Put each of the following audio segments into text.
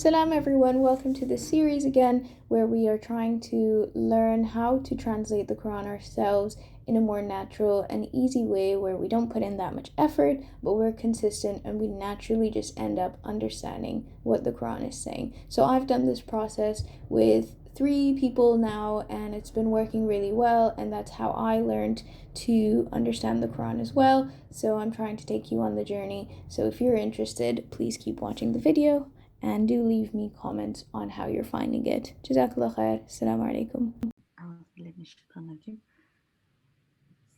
Salam everyone, welcome to this series again where we are trying to learn how to translate the Quran ourselves in a more natural and easy way where we don't put in that much effort, but we're consistent and we naturally just end up understanding what the Quran is saying. So I've done this process with 3 people now and it's been working really well, and that's how I learned to understand the Quran as well. So I'm trying to take you on the journey. So if you're interested, please keep watching the video. And do leave me comments on how you're finding it. Jazakallah khair. Assalamu alaikum.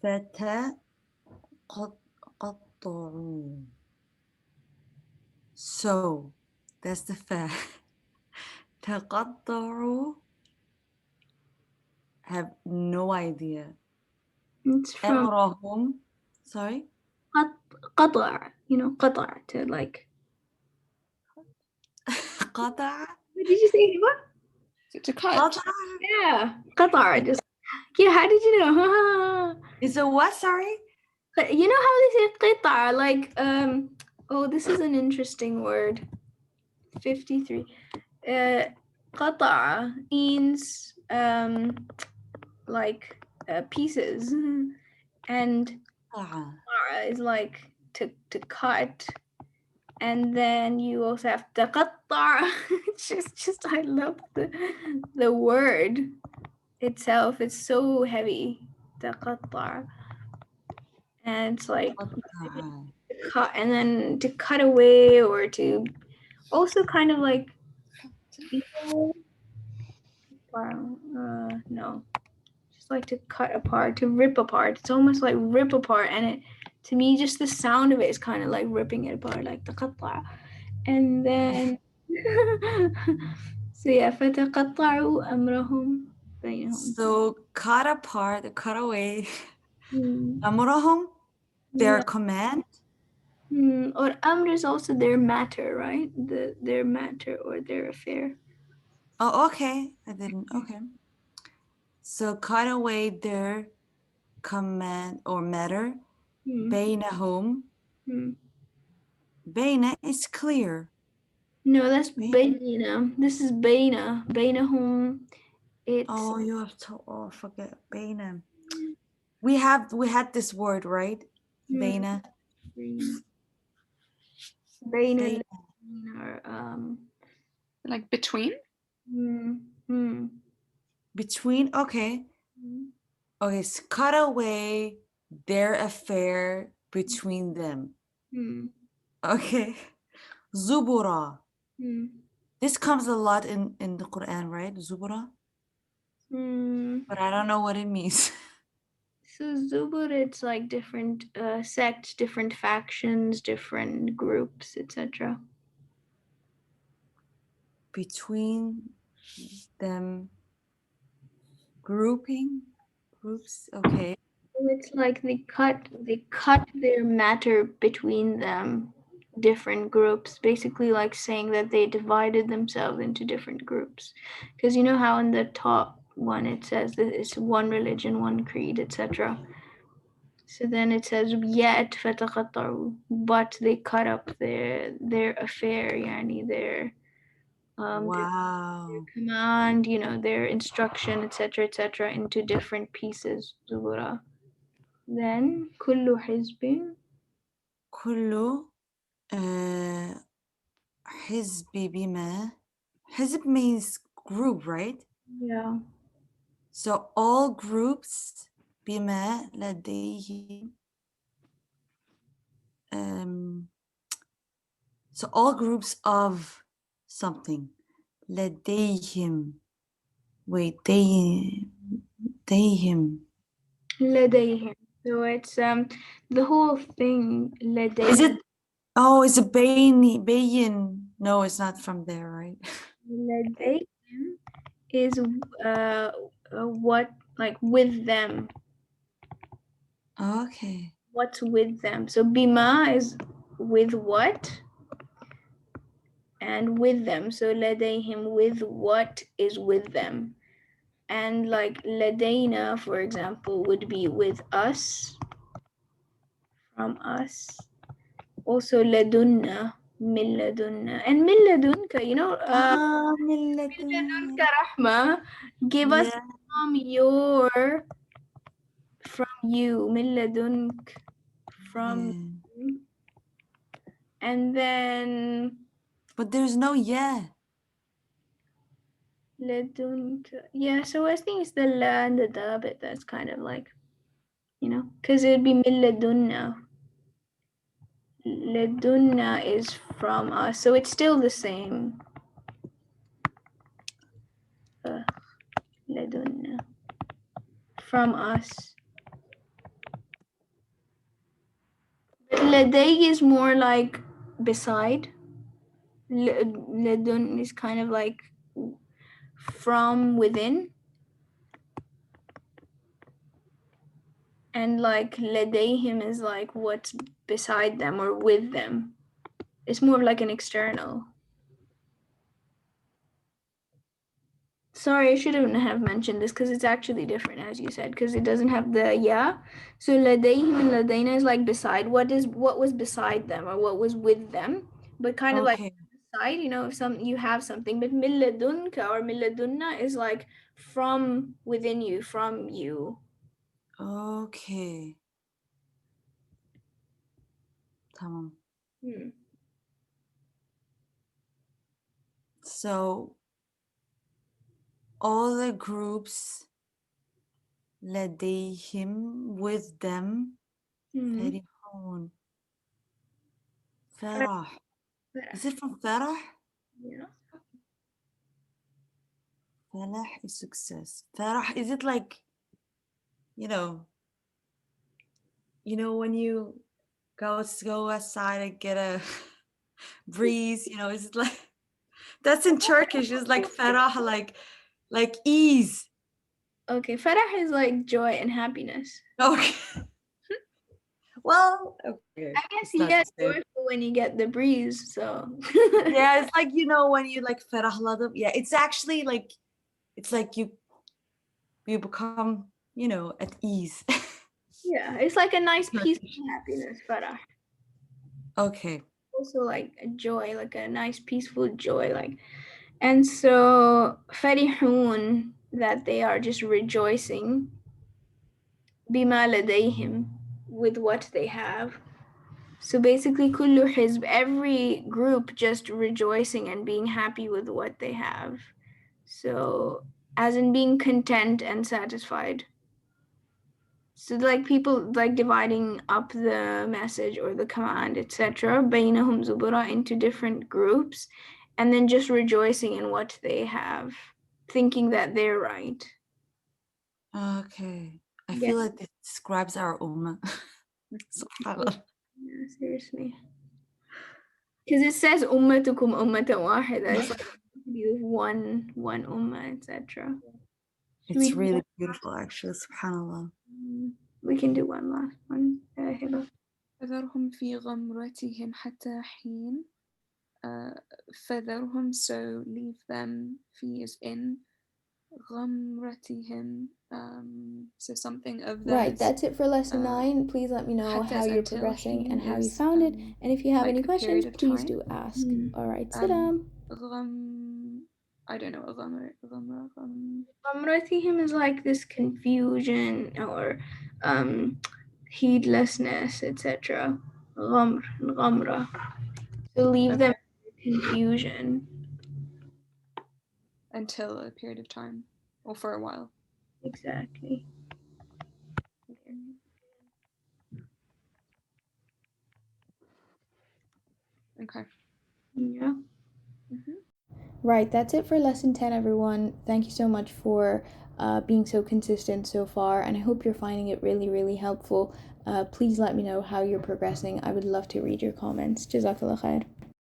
فتقطعوا. So, that's the fact. تقطعوا. Have no idea. It's from أمرهم. Sorry? قطع. You know, قطع, to like. قطع? What did you say? What? To cut. قطع? Yeah, قطع. Just, yeah, how did you know? It's a what, sorry? You know how they say قطع? Like, oh, this is an interesting word. 53. قطع means, like, pieces. And is like to cut, and then you also have تقطع. It's just I love the word itself. It's so heavy, تقطع, and it's like to cut, and then to cut away, or to also kind of like no, just like to cut apart, to rip apart. It's almost like rip apart, and it, to me, just the sound of it is kind of like ripping it apart, like تقطع. And then so yeah, فتقطعوا أمرهم بينهم. So, cut apart, cut away. أمرهم, their command. Or amr is also their matter, right? Their matter or their affair. Oh, okay. I didn't. Okay. So, cut away their command or matter. بينهم. بين is clear. No, that's bayna. This is bayna. Baynahum. It's you have to. Oh, forget bayna. We had this word, right? Bayna. Bayna. Like between. Between. Okay. Okay. So cut away their affair between them. Okay. Zubura. This comes a lot in the Quran, right? Zubura. But I don't know what it means. So Zubur, it's like different sects, different factions, different groups, etc. Between them, groups. Okay. So it's like they cut their matter between them, different groups, basically like saying that they divided themselves into different groups. Because you know how in the top one it says that it's one religion, one creed, etc. So then it says yet فتقطعوا, but they cut up their affair, yani their their command, you know, their instruction, etc., into different pieces. Zubura. Then كل حزب. كل حزب بما. Hizb means group, right? Yeah. So all groups بما لديهم. So all groups of something. لديهم. Wait, لديهم. لديهم. So it's the whole thing. لديهم. Is it? Oh, it's a bayin. No, it's not from there, right? لديهم is what, like with them. Okay. What's with them? So bima is with what? And with them. So لديهم, with what is with them. And like لدينا, for example, would be with us, from us. Also لدنا min ladunna. And min ladunka, من min لدن. ladunka rahma, give us Yeah. from you, min ladunk, from Yeah. you. And then But there's no yeah. ladunka. Yeah, so I think it's the la and the da bit that's kind of like, because it would be min ladunna. Ladunna is from us, so it's still the same. Ladunna. From us. But laday is more like beside. Ladun is kind of like from within. And like ladayhim is like what's beside them or with them. It's more of like an external. Sorry, I shouldn't have mentioned this because it's actually different, as you said, because it doesn't have the yeah. So ladayhim and ladayna is like beside. What was beside them or what was with them, but kind of like Okay. beside. If you have something, but milladunka or milladunna is like from within you, from you. Okay. Tamam. So all the groups لديهم with them فرحون. فرح. Is it from فرح? Yeah. فرح is success. فرح, is it like, when you go outside and get a breeze, is it like, that's in Turkish, it's like فرح, like ease. Okay, farah is like joy and happiness. Okay. Well, okay. I guess you get joyful when you get the breeze, so. Yeah, it's like, when you like ferahladım. Yeah, it's actually like, it's like you become, at ease. Yeah, it's like a nice peaceful happiness, farah. Okay. Also like a joy, like a nice peaceful joy, like. And so farihun, that they are just rejoicing, bima ladayhim, with what they have. So basically kullu hizb, every group just rejoicing and being happy with what they have. So as in being content and satisfied. So like people like dividing up the message or the command, etc. بينهم زبرا, into different groups, and then just rejoicing in what they have, thinking that they're right. Okay. I Yeah. feel like this describes our ummah. Subhanallah. Yeah, seriously. Because it says ummatukum ummatan wahida. It's like one ummah, etc. It's really beautiful, actually. Subhanallah. We can do one last one. Hiba. فذرهم في غمرتهم حتى حين. فذرهم, so leave them. في is in. غمرتهم, so something of theirs. Right, that's it for lesson 9. Please let me know how you're progressing and how you found it. And if you have like any questions, please time. do ask. All right, salam. I don't know what Ghamratihim is like this confusion or heedlessness, etc. Ghamra. So leave them in confusion. Until a period of time, or for a while. Exactly. Okay. Yeah. Right, that's it for lesson 10, everyone. Thank you so much for being so consistent so far, and I hope you're finding it really, really helpful. Please let me know how you're progressing. I would love to read your comments. Jazakallah khair.